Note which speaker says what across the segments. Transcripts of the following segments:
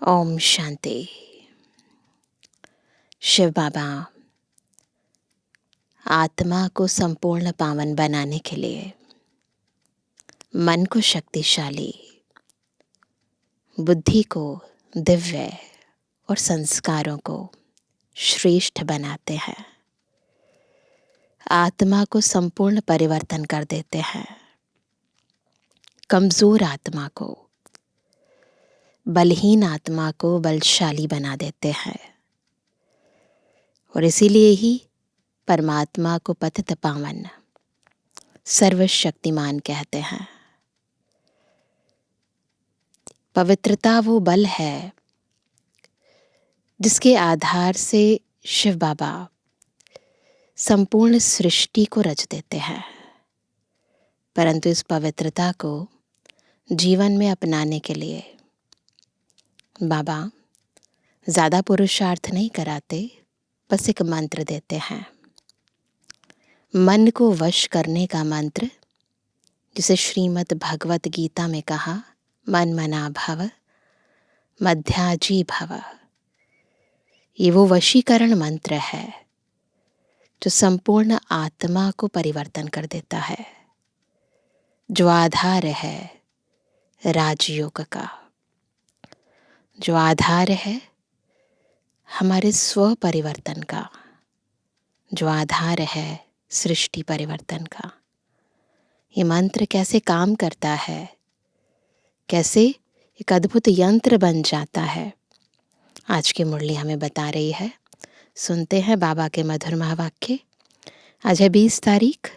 Speaker 1: ओम शांति। शिव बाबा आत्मा को संपूर्ण पावन बनाने के लिए मन को शक्तिशाली, बुद्धि को दिव्य और संस्कारों को श्रेष्ठ बनाते हैं। आत्मा को संपूर्ण परिवर्तन कर देते हैं। कमजोर आत्मा को, बलहीन आत्मा को बलशाली बना देते हैं। और इसीलिए ही परमात्मा को पतित पावन, सर्वशक्तिमान कहते हैं। पवित्रता वो बल है जिसके आधार से शिव बाबा संपूर्ण सृष्टि को रच देते हैं। परंतु इस पवित्रता को जीवन में अपनाने के लिए बाबा ज़्यादा पुरुषार्थ नहीं कराते, बस एक मंत्र देते हैं। मन को वश करने का मंत्र, जिसे श्रीमद् भगवत गीता में कहा, मन मना भव मध्याजी भव। ये वो वशीकरण मंत्र है जो संपूर्ण आत्मा को परिवर्तन कर देता है, जो आधार है राजयोग का, जो आधार है हमारे स्व परिवर्तन का, जो आधार है सृष्टि परिवर्तन का। ये मंत्र कैसे काम करता है, कैसे एक अद्भुत यंत्र बन जाता है, आज की मुरली हमें बता रही है। सुनते हैं बाबा के मधुर महावाक्य। आज है 20 तारीख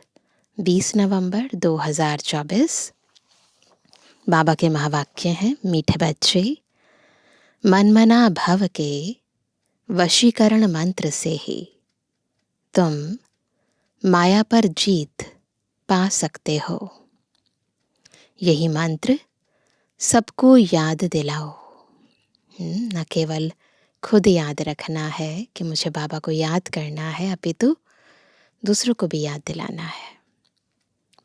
Speaker 1: 20 नवंबर 2024। बाबा के महावाक्य हैं, मीठे बच्चे, मन मना भव के वशीकरण मंत्र से ही तुम माया पर जीत पा सकते हो। यही मंत्र सबको याद दिलाओ। न केवल खुद याद रखना है कि मुझे बाबा को याद करना है, अपितु दूसरों को भी याद दिलाना है।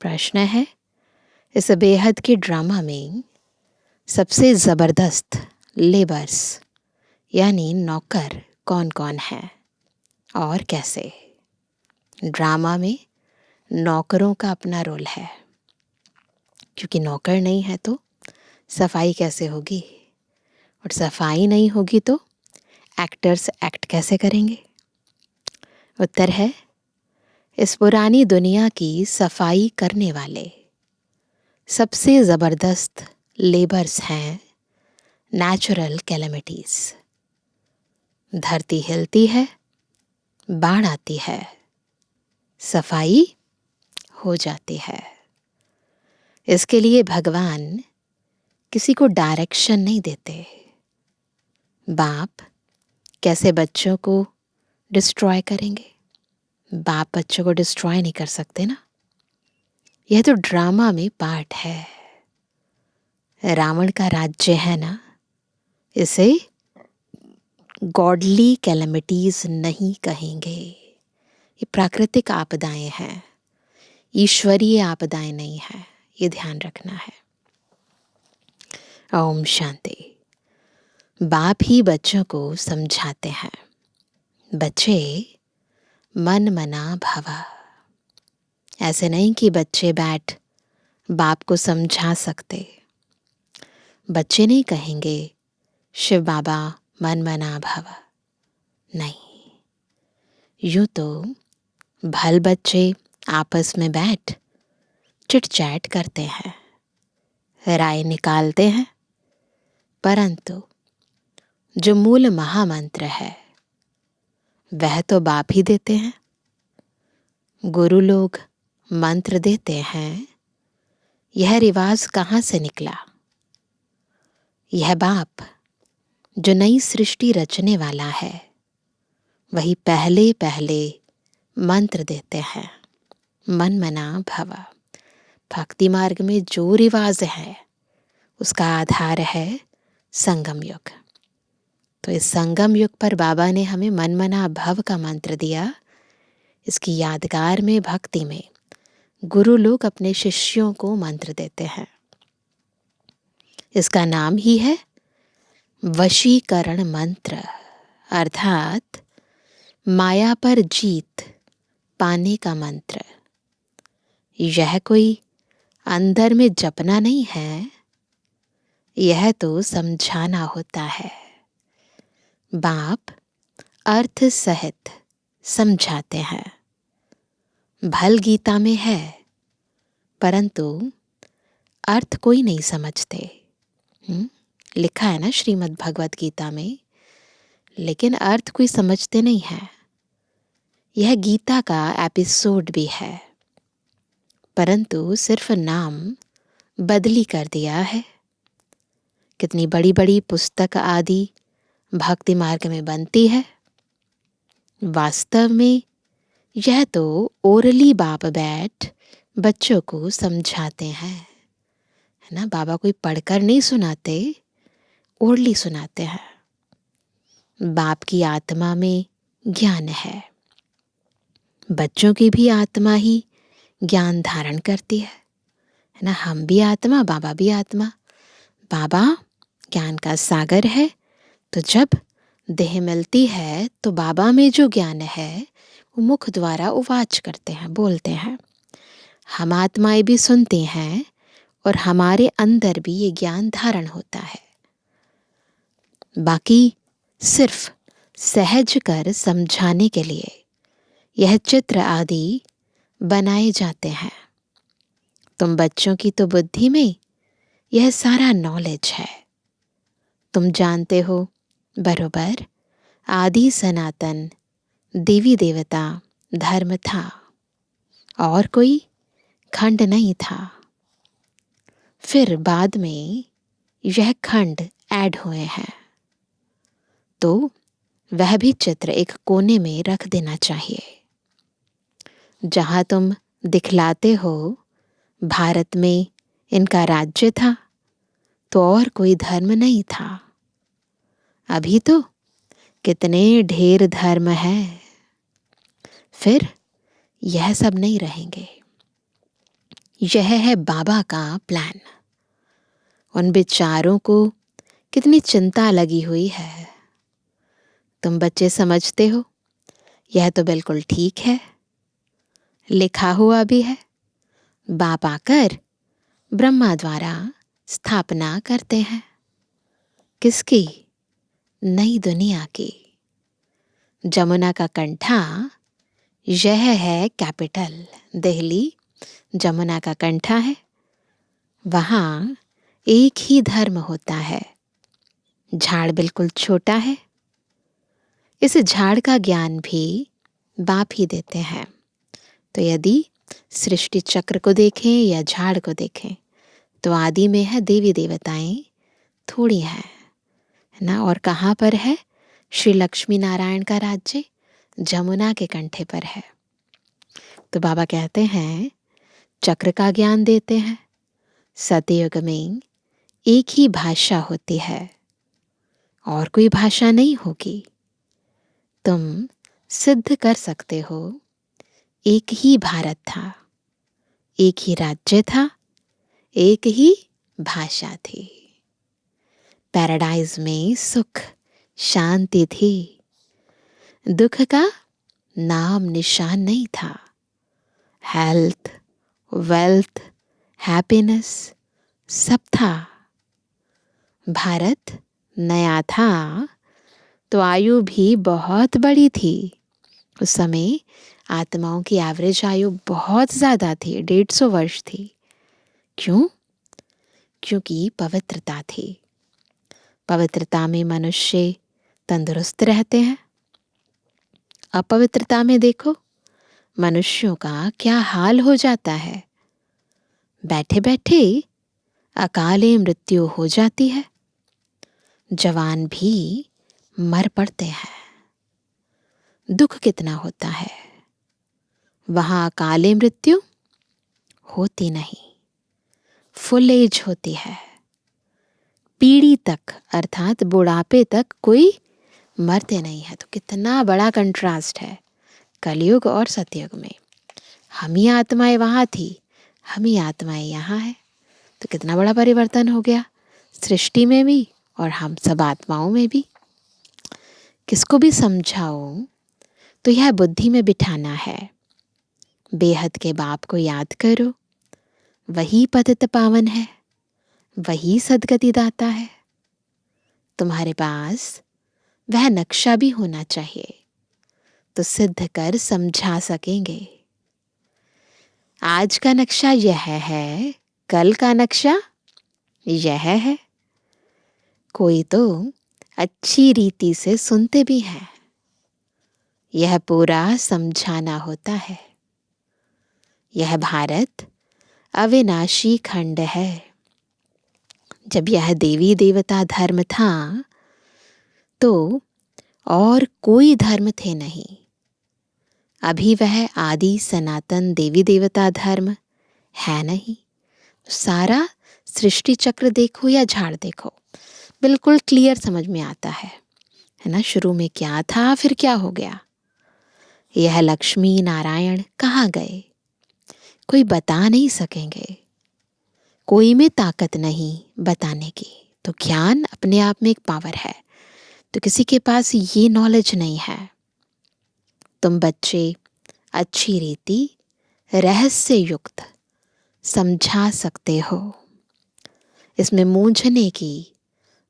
Speaker 1: प्रश्न है, इस बेहद के ड्रामा में सबसे ज़बरदस्त लेबर्स यानी नौकर कौन कौन है और कैसे? ड्रामा में नौकरों का अपना रोल है, क्योंकि नौकर नहीं है तो सफाई कैसे होगी, और सफाई नहीं होगी तो एक्टर्स एक्ट कैसे करेंगे? उत्तर है, इस पुरानी दुनिया की सफाई करने वाले सबसे ज़बरदस्त लेबर्स हैं नेचुरल कैलेमिटीज़। धरती हिलती है, बाढ़ आती है, सफाई हो जाती है। इसके लिए भगवान किसी को डायरेक्शन नहीं देते। बाप कैसे बच्चों को डिस्ट्रॉय करेंगे? बाप बच्चों को डिस्ट्रॉय नहीं कर सकते ना। यह तो ड्रामा में पार्ट है। रावण का राज्य है ना, इसे गॉडली कैलेमिटीज नहीं कहेंगे। ये प्राकृतिक आपदाएं हैं, ईश्वरीय आपदाएं नहीं है, ये ध्यान रखना है। ओम शांति। बाप ही बच्चों को समझाते हैं, बच्चे मन मना भव। ऐसे नहीं कि बच्चे बैठ बाप को समझा सकते। बच्चे नहीं कहेंगे शिव बाबा मन मना भव, नहीं। यूं तो भल बच्चे आपस में बैठ चिट चैट करते हैं, राय निकालते हैं, परंतु जो मूल महामंत्र है वह तो बाप ही देते हैं। गुरु लोग मंत्र देते हैं, यह रिवाज कहाँ से निकला? यह बाप जो नई सृष्टि रचने वाला है, वही पहले पहले मंत्र देते हैं, मन मना भव। भक्ति मार्ग में जो रिवाज है उसका आधार है संगम युग। तो इस संगम युग पर बाबा ने हमें मन मना भव का मंत्र दिया। इसकी यादगार में, भक्ति में गुरु लोग अपने शिष्यों को मंत्र देते हैं। इसका नाम ही है वशीकरण मंत्र अर्थात माया पर जीत पाने का मंत्र। यह कोई अंदर में जपना नहीं है, यह तो समझाना होता है। बाप अर्थ सहित समझाते हैं। भल गीता में है, परंतु अर्थ कोई नहीं समझते। लिखा है ना श्रीमद् भगवत गीता में, लेकिन अर्थ कोई समझते नहीं है। यह गीता का एपिसोड भी है, परंतु सिर्फ नाम बदली कर दिया है। कितनी बड़ी बड़ी पुस्तक आदि भक्ति मार्ग में बनती है, वास्तव में यह तो ओरली बाप बैठ बच्चों को समझाते हैं, है ना। बाबा कोई पढ़कर नहीं सुनाते, ओरली सुनाते हैं। बाप की आत्मा में ज्ञान है, बच्चों की भी आत्मा ही ज्ञान धारण करती है ना। हम भी आत्मा, बाबा भी आत्मा। बाबा ज्ञान का सागर है, तो जब देह मिलती है तो बाबा में जो ज्ञान है वो मुख द्वारा उवाच करते हैं, बोलते हैं। हम आत्माएं भी सुनते हैं और हमारे अंदर भी ये ज्ञान धारण होता है। बाकी सिर्फ सहज कर समझाने के लिए यह चित्र आदि बनाए जाते हैं। तुम बच्चों की तो बुद्धि में यह सारा नॉलेज है। तुम जानते हो बरोबर आदि सनातन देवी देवता धर्म था और कोई खंड नहीं था। फिर बाद में यह खंड ऐड हुए हैं, तो वह भी चित्र एक कोने में रख देना चाहिए। जहां तुम दिखलाते हो भारत में इनका राज्य था, तो और कोई धर्म नहीं था। अभी तो कितने ढेर धर्म है, फिर यह सब नहीं रहेंगे। यह है बाबा का प्लान। उन बेचारों को कितनी चिंता लगी हुई है। तुम बच्चे समझते हो यह तो बिल्कुल ठीक है, लिखा हुआ भी है। बाप आकर ब्रह्मा द्वारा स्थापना करते हैं। किसकी? नई दुनिया की। जमुना का कंठा यह है कैपिटल दिल्ली। जमुना का कंठा है, वहां एक ही धर्म होता है। झाड़ बिल्कुल छोटा है। इस झाड़ का ज्ञान भी बाप ही देते हैं। तो यदि सृष्टि चक्र को देखें या झाड़ को देखें, तो आदि में है देवी देवताएं थोड़ी है ना। और कहाँ पर है? श्री लक्ष्मी नारायण का राज्य जमुना के कंठे पर है। तो बाबा कहते हैं चक्र का ज्ञान देते हैं। सतयुग में एक ही भाषा होती है और कोई भाषा नहीं होगी। तुम सिद्ध कर सकते हो एक ही भारत था, एक ही राज्य था, एक ही भाषा थी। पैराडाइज में सुख शांति थी, दुख का नाम निशान नहीं था। हेल्थ, वेल्थ, हैप्पीनेस सब था। भारत नया था तो आयु भी बहुत बड़ी थी। उस समय आत्माओं की एवरेज आयु बहुत ज़्यादा थी, 150 वर्ष थी। क्यों? क्योंकि पवित्रता थी। पवित्रता में मनुष्य तंदुरुस्त रहते हैं। अपवित्रता में देखो मनुष्यों का क्या हाल हो जाता है। बैठे बैठे अकाले मृत्यु हो जाती है। जवान भी मर पड़ते हैं। दुख कितना होता है। वहां अकाले मृत्यु होती नहीं, फुल एज होती है। पीढ़ी तक अर्थात बुढ़ापे तक कोई मरते नहीं है। तो कितना बड़ा कंट्रास्ट है कलयुग और सतयुग में। हम ही आत्माएं वहां थी, हम ही आत्माएं यहाँ है। तो कितना बड़ा परिवर्तन हो गया सृष्टि में भी और हम सब आत्माओं में भी। किसको भी समझाओ तो यह बुद्धि में बिठाना है, बेहद के बाप को याद करो, वही पतित पावन है, वही सदगति दाता है। तुम्हारे पास वह नक्शा भी होना चाहिए तो सिद्ध कर समझा सकेंगे। आज का नक्शा यह है, कल का नक्शा यह है। कोई तो अच्छी रीति से सुनते भी हैं, यह पूरा समझाना होता है। यह भारत अविनाशी खंड है। जब यह देवी देवता धर्म था तो और कोई धर्म थे नहीं। अभी वह आदि सनातन देवी देवता धर्म है नहीं। सारा सृष्टि चक्र देखो या झाड़ देखो, बिल्कुल क्लियर समझ में आता है ना। शुरू में क्या था, फिर क्या हो गया। यह लक्ष्मी नारायण कहाँ गए, कोई बता नहीं सकेंगे। कोई में ताकत नहीं बताने की। तो ज्ञान अपने आप में एक पावर है, तो किसी के पास ये नॉलेज नहीं है। तुम बच्चे अच्छी रीति रहस्य युक्त समझा सकते हो, इसमें मूंझने की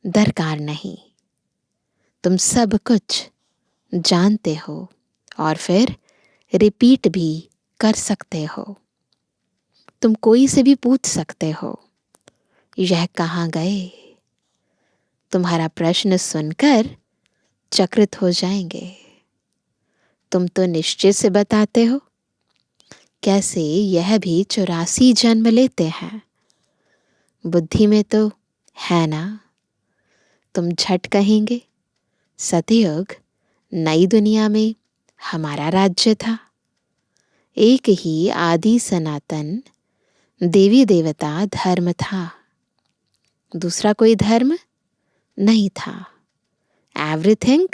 Speaker 1: दरकार नहीं। तुम सब कुछ जानते हो और फिर रिपीट भी कर सकते हो। तुम कोई से भी पूछ सकते हो, यह कहाँ गए। तुम्हारा प्रश्न सुनकर चकित हो जाएंगे। तुम तो निश्चय से बताते हो, कैसे यह भी 84 जन्म लेते हैं। बुद्धि में तो है ना। तुम झट कहेंगे, सतयुग नई दुनिया में हमारा राज्य था। एक ही आदि सनातन देवी देवता धर्म था, दूसरा कोई धर्म नहीं था। Everything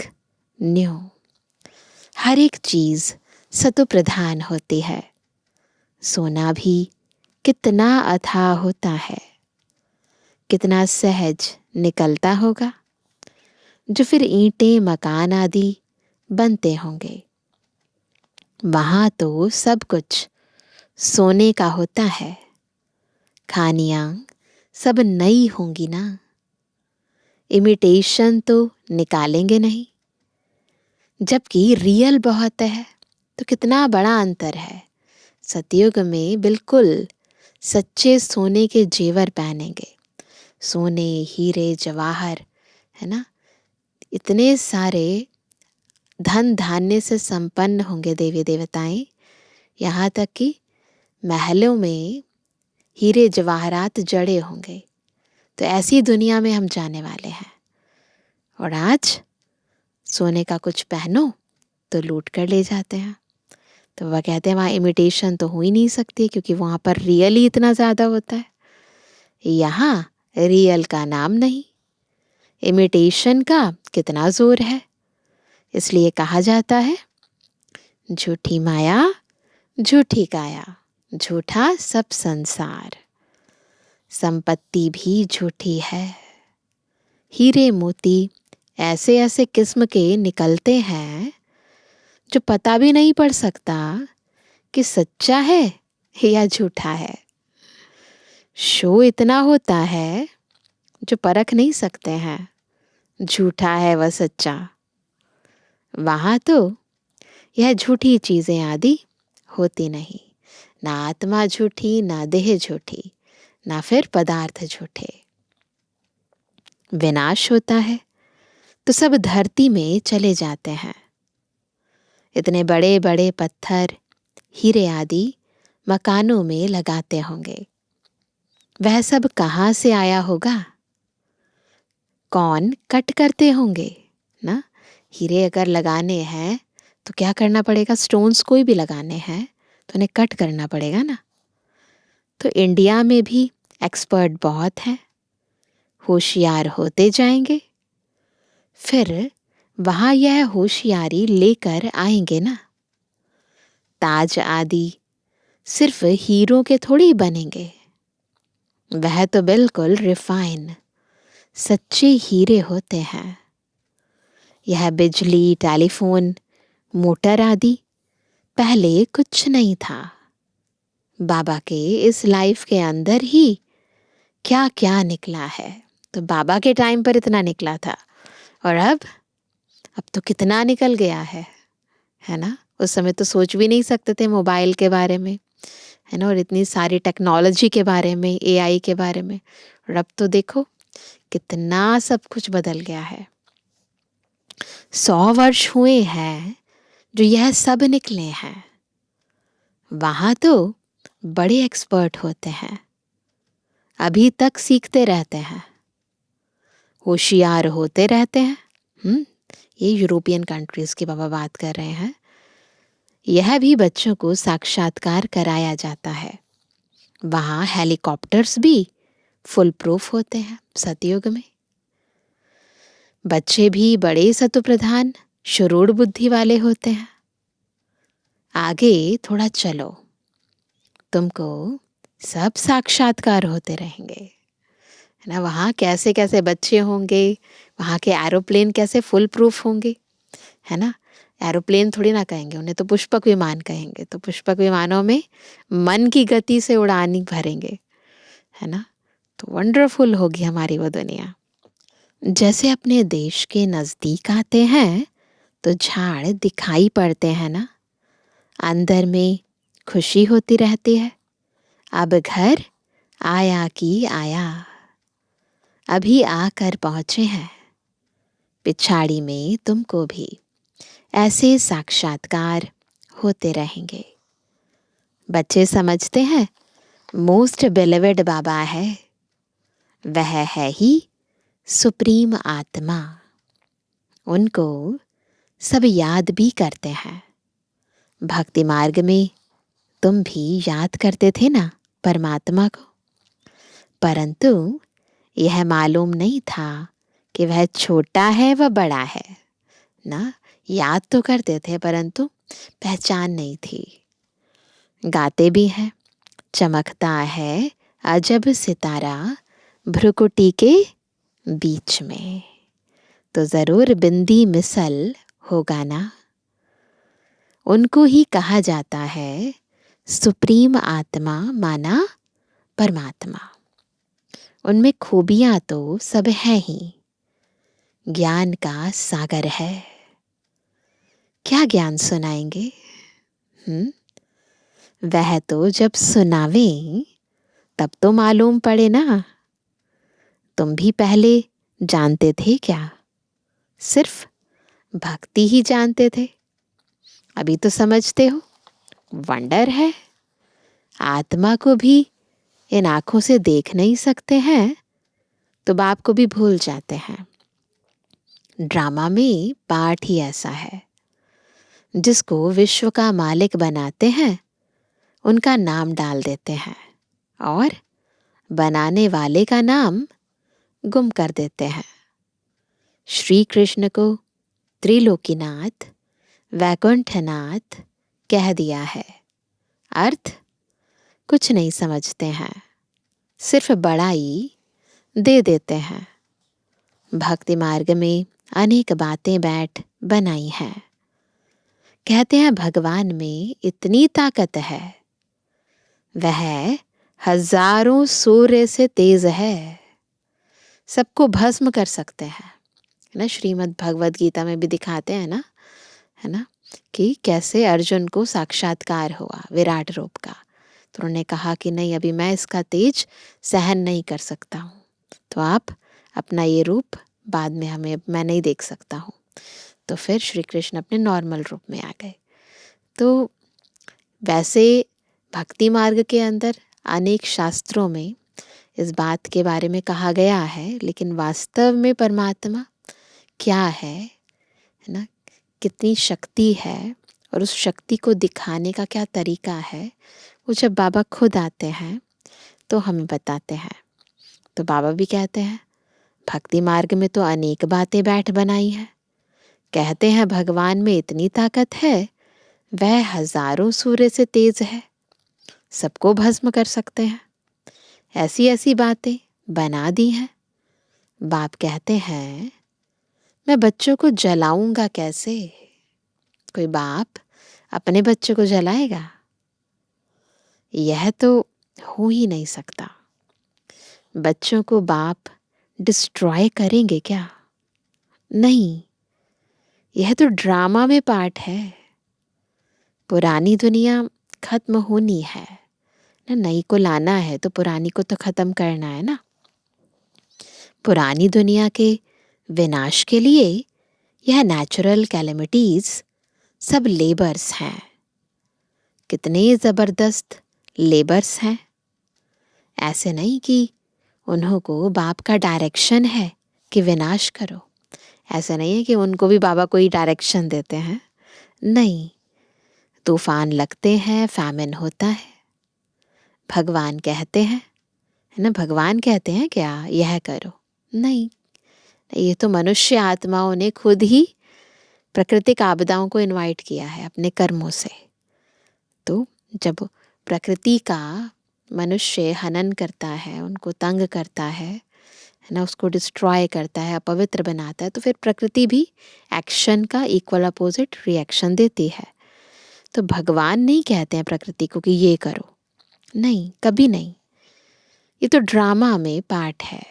Speaker 1: new. हर एक चीज सतो प्रधान होती है। सोना भी कितना अथाह होता है, कितना सहज निकलता होगा, जो फिर ईंटें मकान आदि बनते होंगे। वहां तो सब कुछ सोने का होता है। खानियां सब नई होंगी ना। इमिटेशन तो निकालेंगे नहीं। जबकि रियल बहुत है, तो कितना बड़ा अंतर है। सतयुग में बिल्कुल सच्चे सोने के जेवर पहनेंगे, सोने हीरे जवाहर, है ना। इतने सारे धन धान्य से संपन्न होंगे देवी देवताएं, यहाँ तक कि महलों में हीरे जवाहरात जड़े होंगे। तो ऐसी दुनिया में हम जाने वाले हैं। और आज सोने का कुछ पहनो तो लूट कर ले जाते हैं। तो वह कहते हैं वहाँ इमिटेशन तो हो ही नहीं सकती, क्योंकि वहाँ पर रियल ही इतना ज़्यादा होता है। यहाँ रियल का नाम नहीं, इमिटेशन का कितना जोर है। इसलिए कहा जाता है, झूठी माया झूठी काया, झूठा सब संसार। संपत्ति भी झूठी है। हीरे मोती ऐसे ऐसे किस्म के निकलते हैं जो पता भी नहीं पड़ सकता कि सच्चा है या झूठा है। शो इतना होता है जो परख नहीं सकते हैं, झूठा है व सच्चा। वहां तो यह झूठी चीजें आदि होती नहीं। ना आत्मा झूठी, ना देह झूठी, ना फिर पदार्थ झूठे। विनाश होता है तो सब धरती में चले जाते हैं। इतने बड़े बड़े पत्थर हीरे आदि मकानों में लगाते होंगे, वह सब कहाँ से आया होगा। कौन कट करते होंगे ना। हीरे अगर लगाने हैं तो क्या करना पड़ेगा, स्टोन्स कोई भी लगाने हैं तो उन्हें कट करना पड़ेगा ना। तो इंडिया में भी एक्सपर्ट बहुत हैं, होशियार होते जाएंगे, फिर वहां यह होशियारी लेकर आएंगे ना। ताज आदि सिर्फ हीरों के थोड़ी बनेंगे, वह तो बिल्कुल रिफाइन सच्चे हीरे होते हैं। यह बिजली, टेलीफोन, मोटर आदि पहले कुछ नहीं था। बाबा के इस लाइफ के अंदर ही क्या क्या निकला है। तो बाबा के टाइम पर इतना निकला था और अब तो कितना निकल गया है ना। उस समय तो सोच भी नहीं सकते थे मोबाइल के बारे में, है ना, और इतनी सारी टेक्नोलॉजी के बारे में, एआई के बारे में। और अब तो देखो कितना सब कुछ बदल गया है। 100 वर्ष हुए हैं जो यह सब निकले हैं। वहां तो बड़े एक्सपर्ट होते हैं, अभी तक सीखते रहते हैं, होशियार होते रहते हैं। ये यूरोपियन कंट्रीज की बाबा बात कर रहे हैं। यह भी बच्चों को साक्षात्कार कराया जाता है। वहां हेलीकॉप्टर्स भी फुल प्रूफ होते हैं सतयुग में। बच्चे भी बड़े सतुप्रधान शुरूढ़ बुद्धि वाले होते हैं। आगे थोड़ा चलो, तुमको सब साक्षात्कार होते रहेंगे, है ना। वहाँ कैसे कैसे बच्चे होंगे, वहाँ के एरोप्लेन कैसे फुल प्रूफ होंगे, है ना। एरोप्लेन थोड़ी ना कहेंगे उन्हें, तो पुष्पक विमान कहेंगे। तो पुष्पक विमानों में मन की गति से उड़ान भरेंगे, है ना। तो वंडरफुल होगी हमारी वो दुनिया। जैसे अपने देश के नज़दीक आते हैं तो झाड़ दिखाई पड़ते हैं ना, अंदर में खुशी होती रहती है। अब घर आया कि आया, अभी आकर पहुँचे हैं। पिछाड़ी में तुमको भी ऐसे साक्षात्कार होते रहेंगे। बच्चे समझते हैं मोस्ट बिलीवेड बाबा है, वह है ही सुप्रीम आत्मा। उनको सब याद भी करते हैं। भक्ति मार्ग में तुम भी याद करते थे ना परमात्मा को, परंतु यह मालूम नहीं था कि वह छोटा है व बड़ा है ना। याद तो करते थे परंतु पहचान नहीं थी। गाते भी हैं, चमकता है अजब सितारा भ्रुकुटी के बीच में, तो जरूर बिंदी मिसल होगा ना। उनको ही कहा जाता है सुप्रीम आत्मा माना परमात्मा। उनमें खूबियां तो सब है ही, ज्ञान का सागर है। क्या ज्ञान सुनाएंगे? वह तो जब सुनावे तब तो मालूम पड़े ना। तुम भी पहले जानते थे क्या? सिर्फ भक्ति ही जानते थे। अभी तो समझते हो, वंडर है। आत्मा को भी इन आंखों से देख नहीं सकते हैं तो बाप को भी भूल जाते हैं। ड्रामा में पार्ट ही ऐसा है। जिसको विश्व का मालिक बनाते हैं उनका नाम डाल देते हैं और बनाने वाले का नाम गुम कर देते हैं। श्री कृष्ण को त्रिलोकीनाथ, वैकुंठनाथ कह दिया है। अर्थ कुछ नहीं समझते हैं, सिर्फ बड़ाई दे देते हैं। भक्ति मार्ग में अनेक बातें बैठ बनाई हैं। कहते हैं भगवान में इतनी ताकत है, वह हजारों सूर्य से तेज है, सबको भस्म कर सकते हैं ना। श्रीमद् भगवद गीता में भी दिखाते हैं ना, है ना, कि कैसे अर्जुन को साक्षात्कार हुआ विराट रूप का। तो उन्होंने कहा कि नहीं, अभी मैं इसका तेज सहन नहीं कर सकता हूँ, तो आप अपना ये रूप बाद में मैं नहीं देख सकता हूँ। तो फिर श्री कृष्ण अपने नॉर्मल रूप में आ गए। तो वैसे भक्ति मार्ग के अंदर अनेक शास्त्रों में इस बात के बारे में कहा गया है, लेकिन वास्तव में परमात्मा क्या है ना, कितनी शक्ति है और उस शक्ति को दिखाने का क्या तरीका है, वो जब बाबा खुद आते हैं तो हमें बताते हैं। तो बाबा भी कहते हैं भक्ति मार्ग में तो अनेक बातें बैठ बनाई हैं। कहते हैं भगवान में इतनी ताकत है, वह हजारों सूर्य से तेज है, सबको भस्म कर सकते हैं। ऐसी ऐसी बातें बना दी हैं। बाप कहते हैं मैं बच्चों को जलाऊंगा कैसे? कोई बाप अपने बच्चों को जलाएगा? यह तो हो ही नहीं सकता। बच्चों को बाप डिस्ट्रॉय करेंगे क्या? नहीं, यह तो ड्रामा में पार्ट है। पुरानी दुनिया खत्म होनी है ना, नई को लाना है तो पुरानी को तो खत्म करना है ना। पुरानी दुनिया के विनाश के लिए यह नेचुरल कैलेमिटीज सब लेबर्स हैं। कितने जबरदस्त लेबर्स हैं। ऐसे नहीं कि उन्हों को बाप का डायरेक्शन है कि विनाश करो। ऐसा नहीं है कि उनको भी बाबा कोई डायरेक्शन देते हैं। नहीं, तूफान लगते हैं, फैमिन होता है, भगवान कहते हैं, है ना, भगवान कहते हैं क्या यह करो? नहीं, ये तो मनुष्य आत्माओं ने खुद ही प्राकृतिक आपदाओं को इनवाइट किया है अपने कर्मों से। तो जब प्रकृति का मनुष्य हनन करता है, उनको तंग करता है ना, उसको डिस्ट्रॉय करता है, अपवित्र बनाता है, तो फिर प्रकृति भी एक्शन का इक्वल अपोजिट रिएक्शन देती है। तो भगवान नहीं कहते हैं प्रकृति को कि ये करो, नहीं, कभी नहीं। ये तो ड्रामा में पार्ट है।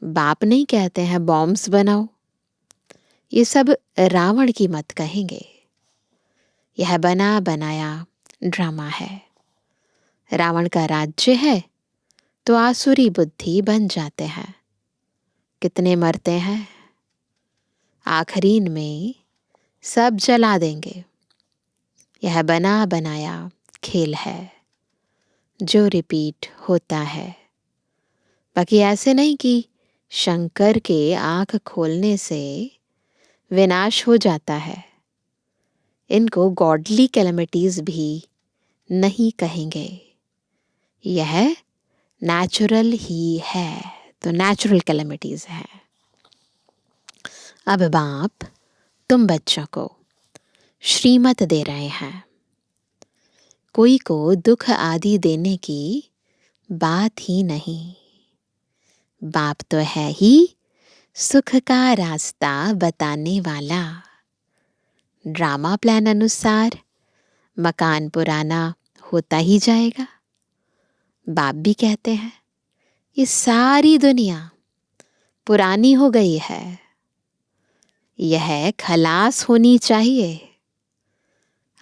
Speaker 1: बाप नहीं कहते हैं बॉम्ब्स बनाओ। ये सब रावण की मत कहेंगे। यह बना बनाया ड्रामा है। रावण का राज्य है तो आसुरी बुद्धि बन जाते हैं। कितने मरते हैं, आखिरीन में सब जला देंगे। यह बना बनाया खेल है जो रिपीट होता है। बाकी ऐसे नहीं कि शंकर के आंख खोलने से विनाश हो जाता है। इनको गॉडली कैलेमिटीज भी नहीं कहेंगे। यह नेचुरल ही है, तो नेचुरल कैलेमिटीज है। अब बाप तुम बच्चों को श्रीमत दे रहे हैं। कोई को दुख आदि देने की बात ही नहीं। बाप तो है ही सुख का रास्ता बताने वाला। ड्रामा प्लान अनुसार मकान पुराना होता ही जाएगा। बाप भी कहते हैं ये सारी दुनिया पुरानी हो गई है, यह खलास होनी चाहिए।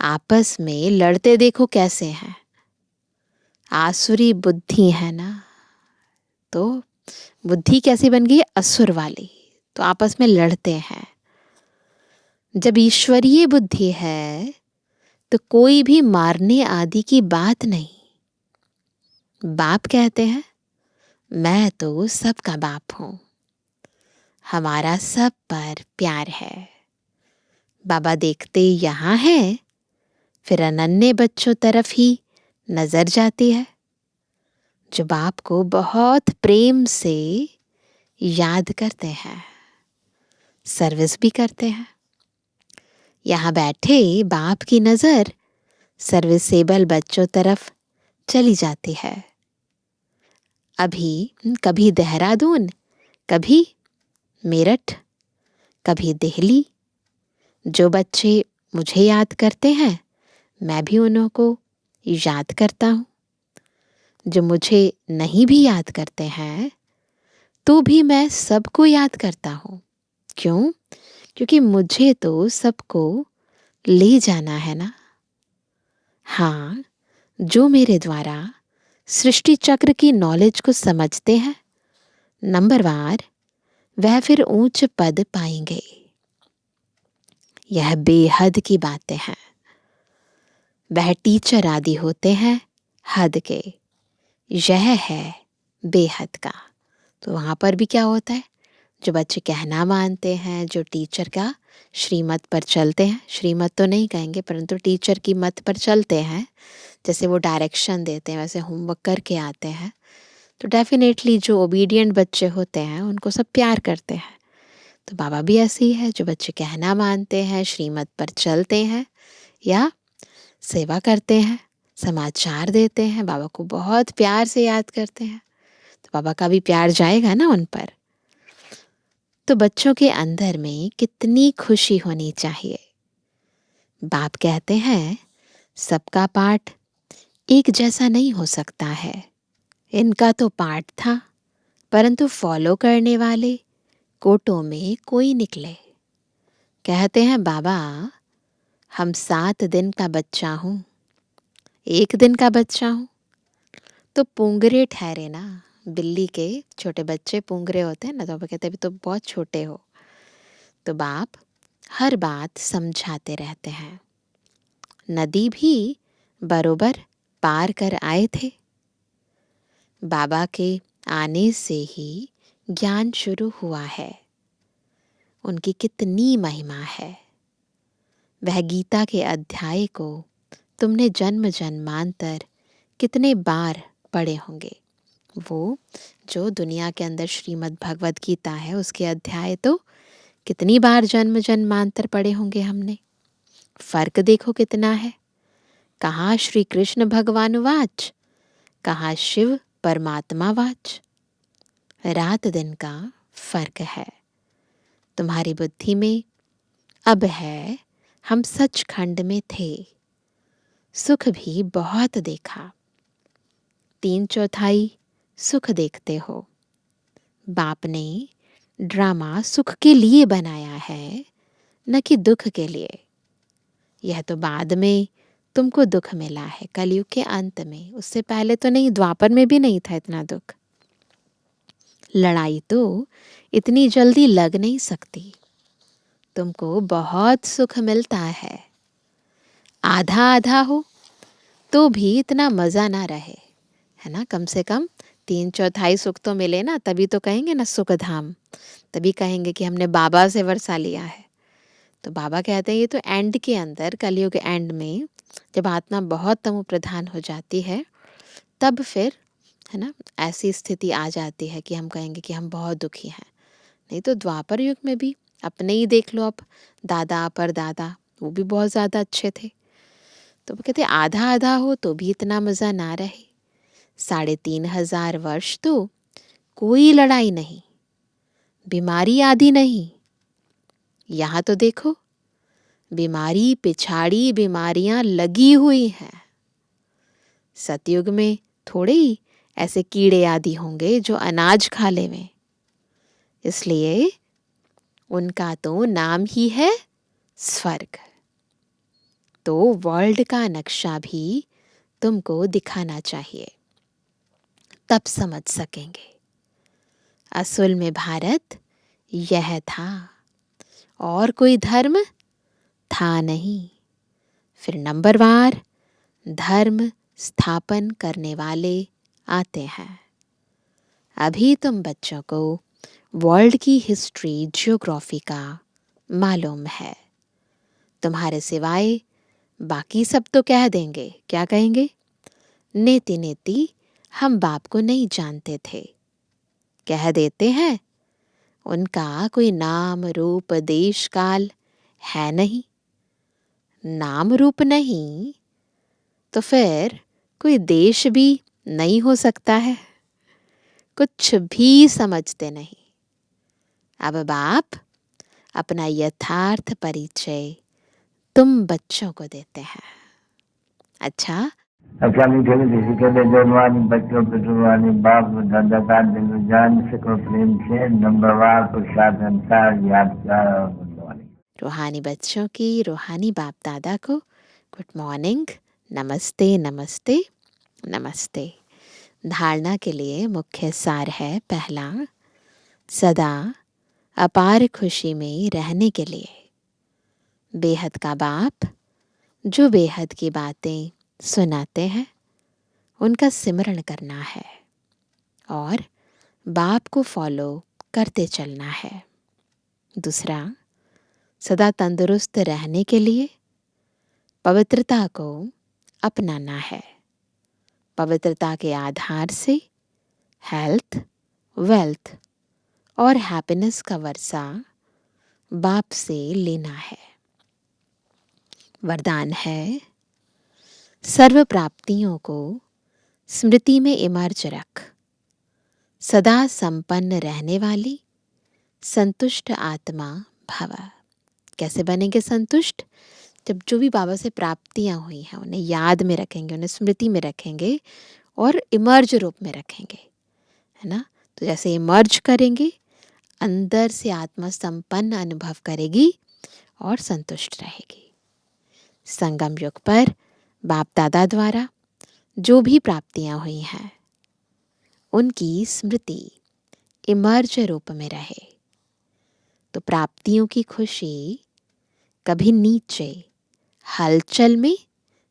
Speaker 1: आपस में लड़ते देखो कैसे हैं। आसुरी बुद्धि है ना, तो बुद्धि कैसी बन गई? असुर वाली। तो आपस में लड़ते हैं। जब ईश्वरीय बुद्धि है तो कोई भी मारने आदि की बात नहीं। बाप कहते हैं मैं तो सबका बाप हूं, हमारा सब पर प्यार है। बाबा देखते यहाँ है, फिर अनन्य बच्चों तरफ ही नजर जाती है, जो बाप को बहुत प्रेम से याद करते हैं, सर्विस भी करते हैं। यहाँ बैठे बाप की नजर सर्विसेबल बच्चों तरफ चली जाती है। अभी कभी देहरादून, कभी मेरठ, कभी दिल्ली। जो बच्चे मुझे याद करते हैं मैं भी उन्हों को याद करता हूँ। जो मुझे नहीं भी याद करते हैं तो भी मैं सबको याद करता हूँ। क्यों? क्योंकि मुझे तो सबको ले जाना है ना। हाँ, जो मेरे द्वारा सृष्टि चक्र की नॉलेज को समझते हैं नंबरवार, वह फिर ऊंच पद पाएंगे। यह बेहद की बातें हैं। वह टीचर आदि होते हैं हद के, यह है बेहद का। तो वहाँ पर भी क्या होता है? जो बच्चे कहना मानते हैं, जो टीचर का श्रीमत पर चलते हैं, श्रीमत तो नहीं कहेंगे परंतु टीचर की मत पर चलते हैं, जैसे वो डायरेक्शन देते हैं वैसे होमवर्क करके आते हैं, तो डेफिनेटली जो ओबीडियंट बच्चे होते हैं उनको सब प्यार करते हैं। तो बाबा भी ऐसे ही है, जो बच्चे कहना मानते हैं, श्रीमत पर चलते हैं या सेवा करते हैं, समाचार देते हैं, बाबा को बहुत प्यार से याद करते हैं, तो बाबा का भी प्यार जाएगा ना उन पर। तो बच्चों के अंदर में कितनी खुशी होनी चाहिए। बाप कहते हैं सबका पाठ एक जैसा नहीं हो सकता है। इनका तो पाठ था, परंतु फॉलो करने वाले कोटों में कोई निकले। कहते हैं बाबा हम 7 दिन का बच्चा हूँ, 1 दिन का बच्चा हूँ तो पुंगरे ठहरे ना। बिल्ली के छोटे बच्चे पुंगरे होते हैं ना, तो कहते हैं अभी तो बहुत छोटे हो। तो बाप हर बात समझाते रहते हैं। नदी भी बरोबर पार कर आए थे। बाबा के आने से ही ज्ञान शुरू हुआ है। उनकी कितनी महिमा है। वह गीता के अध्याय को तुमने जन्म जन्मांतर कितने बार पढ़े होंगे। वो जो दुनिया के अंदर श्रीमद् भगवत गीता है उसके अध्याय तो कितनी बार जन्म जन्मांतर पढ़े होंगे हमने। फर्क देखो कितना है। कहाँ श्री कृष्ण भगवान वाच, कहाँ शिव परमात्मा वाच। रात दिन का फर्क है। तुम्हारी बुद्धि में अब है हम सचखंड में थे, सुख भी बहुत देखा। 3/4 सुख देखते हो। बाप ने ड्रामा सुख के लिए बनाया है, न कि दुख के लिए। यह तो बाद में तुमको दुख मिला है, कलयुग के अंत में। उससे पहले तो नहीं, द्वापर में भी नहीं था इतना दुख। लड़ाई तो इतनी जल्दी लग नहीं सकती। तुमको बहुत सुख मिलता है। आधा आधा हो तो भी इतना मज़ा ना रहे, है ना। कम से कम 3/4 सुख तो मिले ना, तभी तो कहेंगे ना सुख धाम। तभी कहेंगे कि हमने बाबा से वर्षा लिया है। तो बाबा कहते हैं ये तो एंड के अंदर, कलयुग के एंड में जब आत्मा बहुत तमो प्रधान हो जाती है, तब फिर, है ना, ऐसी स्थिति आ जाती है कि हम कहेंगे कि हम बहुत दुखी हैं। नहीं तो द्वापर युग में भी अपने ही देख लो, अब दादा परदादा वो भी बहुत ज़्यादा अच्छे थे। तो वो कहते आधा आधा हो तो भी इतना मज़ा ना रहे। 3,500 वर्ष तो कोई लड़ाई नहीं, बीमारी आदि नहीं। यहाँ तो देखो बीमारी पिछाड़ी बीमारियां लगी हुई हैं। सतयुग में थोड़े ही ऐसे कीड़े आदि होंगे जो अनाज खा लेवें। इसलिए उनका तो नाम ही है स्वर्ग। तो वर्ल्ड का नक्शा भी तुमको दिखाना चाहिए, तब समझ सकेंगे। असल में भारत यह था, और कोई धर्म था नहीं। फिर नंबरवार धर्म स्थापन करने वाले आते हैं। अभी तुम बच्चों को वर्ल्ड की हिस्ट्री ज्योग्राफी का मालूम है। तुम्हारे सिवाय बाकी सब तो कह देंगे, क्या कहेंगे, नेति नेति हम बाप को नहीं जानते थे। कह देते हैं उनका कोई नाम रूप देश काल है नहीं। नाम रूप नहीं तो फिर कोई देश भी नहीं हो सकता है। कुछ भी समझते नहीं। अब बाप अपना यथार्थ परिचय तुम बच्चों को देते हैं। अच्छा
Speaker 2: मीठे मीठे कहते जन्मवानी बच्चों पितृवानी बाप दादा का दिल जान सको प्रेम से नंबरवार पुरुषार्थ अनुसार याद वाली
Speaker 1: रूहानी बच्चों की रूहानी बाप दादा को गुड मॉर्निंग, नमस्ते नमस्ते नमस्ते। धारणा के लिए मुख्य सार है, पहला, सदा अपार खुशी में रहने के लिए बेहद का बाप जो बेहद की बातें सुनाते हैं उनका सिमरण करना है और बाप को फॉलो करते चलना है। दूसरा, सदा तंदुरुस्त रहने के लिए पवित्रता को अपनाना है। पवित्रता के आधार से हेल्थ, वेल्थ और हैप्पीनेस का वर्षा बाप से लेना है। वरदान है, सर्व प्राप्तियों को स्मृति में इमर्ज रख, सदा संपन्न रहने वाली संतुष्ट आत्मा भव। कैसे बनेंगे संतुष्ट? जब जो भी बाबा से प्राप्तियां हुई हैं उन्हें याद में रखेंगे, उन्हें स्मृति में रखेंगे और इमर्ज रूप में रखेंगे, है ना। तो जैसे इमर्ज करेंगे, अंदर से आत्मा संपन्न अनुभव करेगी और संतुष्ट रहेगी। संगम युग पर बाप दादा द्वारा जो भी प्राप्तियां हुई हैं उनकी स्मृति इमर्ज रूप में रहे तो प्राप्तियों की खुशी कभी नीचे हलचल में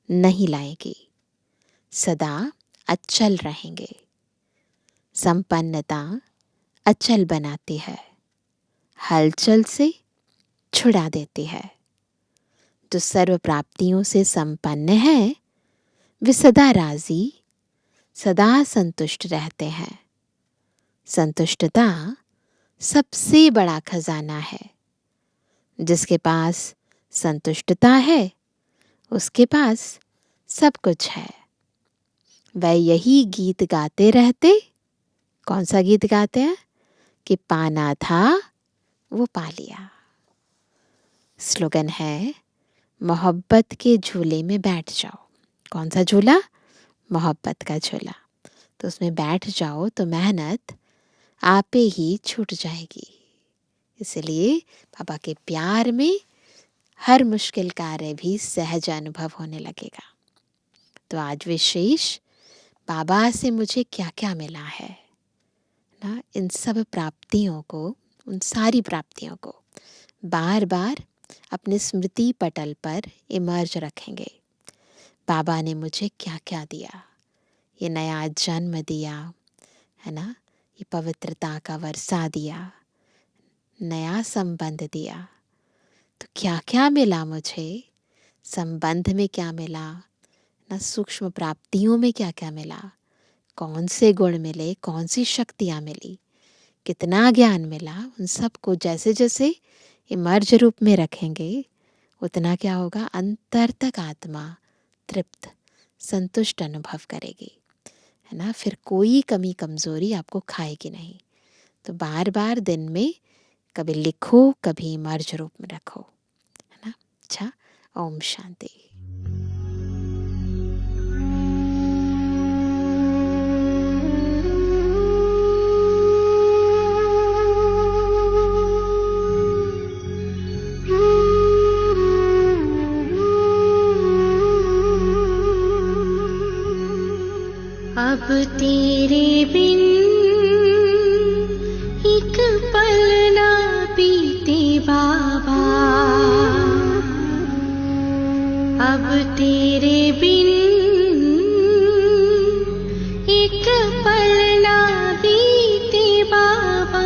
Speaker 1: नहीं लाएगी, सदा अचल रहेंगे। संपन्नता अचल बनाती है, हलचल से छुड़ा देती है। जो सर्व प्राप्तियों से संपन्न है वे सदा राजी, सदा संतुष्ट रहते हैं। संतुष्टता सबसे बड़ा खजाना है। जिसके पास संतुष्टता है उसके पास सब कुछ है। वह यही गीत गाते रहते। कौन सा गीत गाते हैं? कि पाना था वो पा लिया। स्लोगन है मोहब्बत के झूले में बैठ जाओ। कौन सा झूला? मोहब्बत का झूला। तो उसमें बैठ जाओ तो मेहनत आपे ही छूट जाएगी। इसलिए बाबा के प्यार में हर मुश्किल कार्य भी सहज अनुभव होने लगेगा। तो आज विशेष बाबा से मुझे क्या क्या मिला है ना, इन सब प्राप्तियों को, उन सारी प्राप्तियों को बार बार अपने स्मृति पटल पर इमर्ज रखेंगे। बाबा ने मुझे क्या क्या दिया, ये नया जन्म दिया है ना, ये पवित्रता का वर्षा दिया, नया संबंध दिया। तो क्या क्या मिला मुझे, संबंध में क्या मिला ना, सूक्ष्म प्राप्तियों में क्या क्या मिला, कौन से गुण मिले, कौन सी शक्तियाँ मिली, कितना ज्ञान मिला, उन सब को जैसे जैसे इमर्ज रूप में रखेंगे उतना क्या होगा, अंतर तक आत्मा तृप्त संतुष्ट अनुभव करेगी, है ना। फिर कोई कमी कमजोरी आपको खाएगी नहीं। तो बार बार दिन में कभी लिखो, कभी इमर्ज रूप में रखो, है ना। अच्छा, ओम शांति।
Speaker 3: अब तेरे बिन एक पल ना बीते बाबा, अब तेरे बिन एक पल ना बीते बाबा।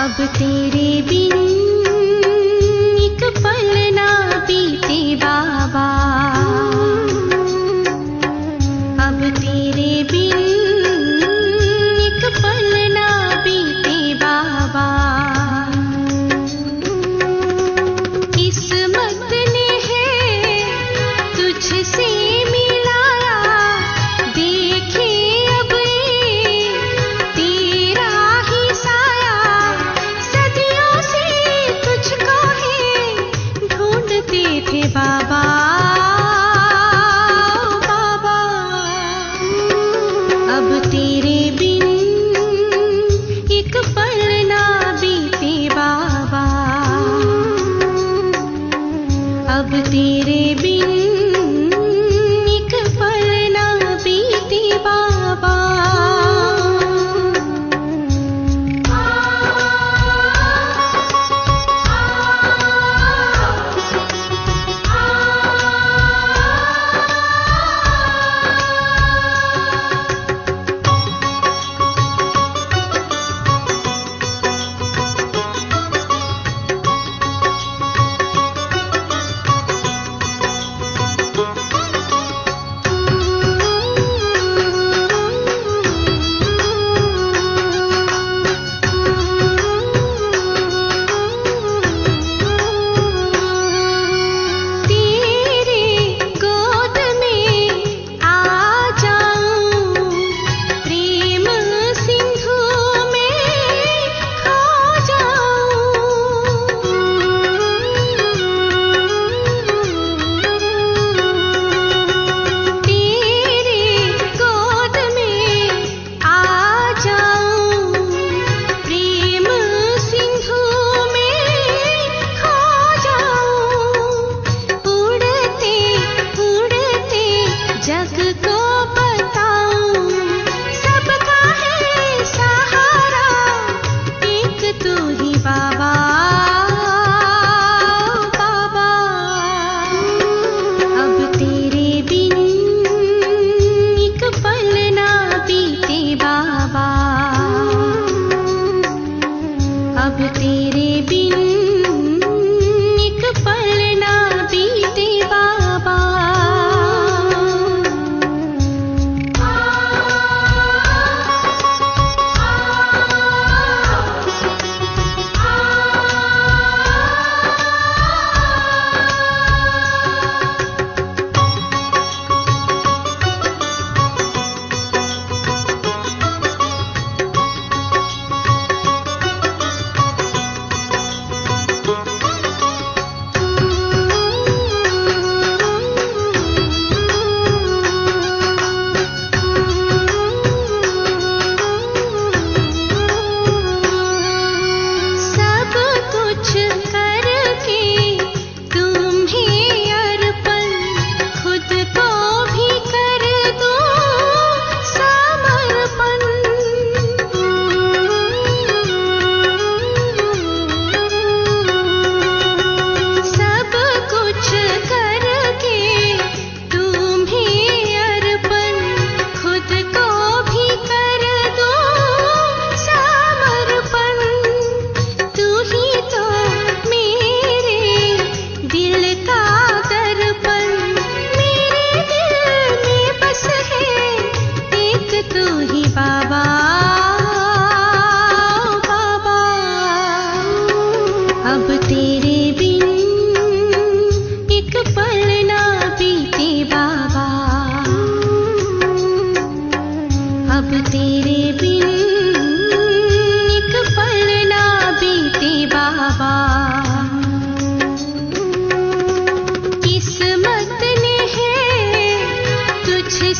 Speaker 3: अब तेरे बिन एक पल ना बीते बाबा, अब तेरे बिन एक पल ना बीते बाबा। किस्मत ने है तुझसे मिलाया, देखे अब ये तेरा ही साया, सदियों से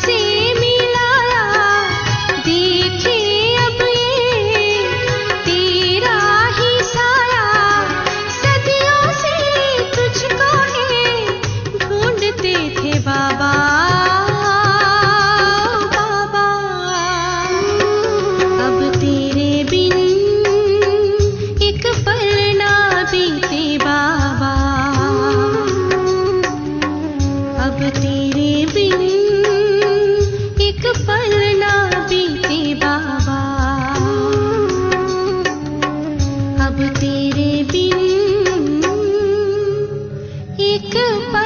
Speaker 3: तुझसे मिलाया, देखे अब ये तेरा ही साया, सदियों से तुझको ही ढूंढते थे बाबा, बाबा। अब तेरे बिन एक पल ना बीते बाबा, अब तेरे बिन एक पल ना बीते बाबा, अब तेरे बिन एक पल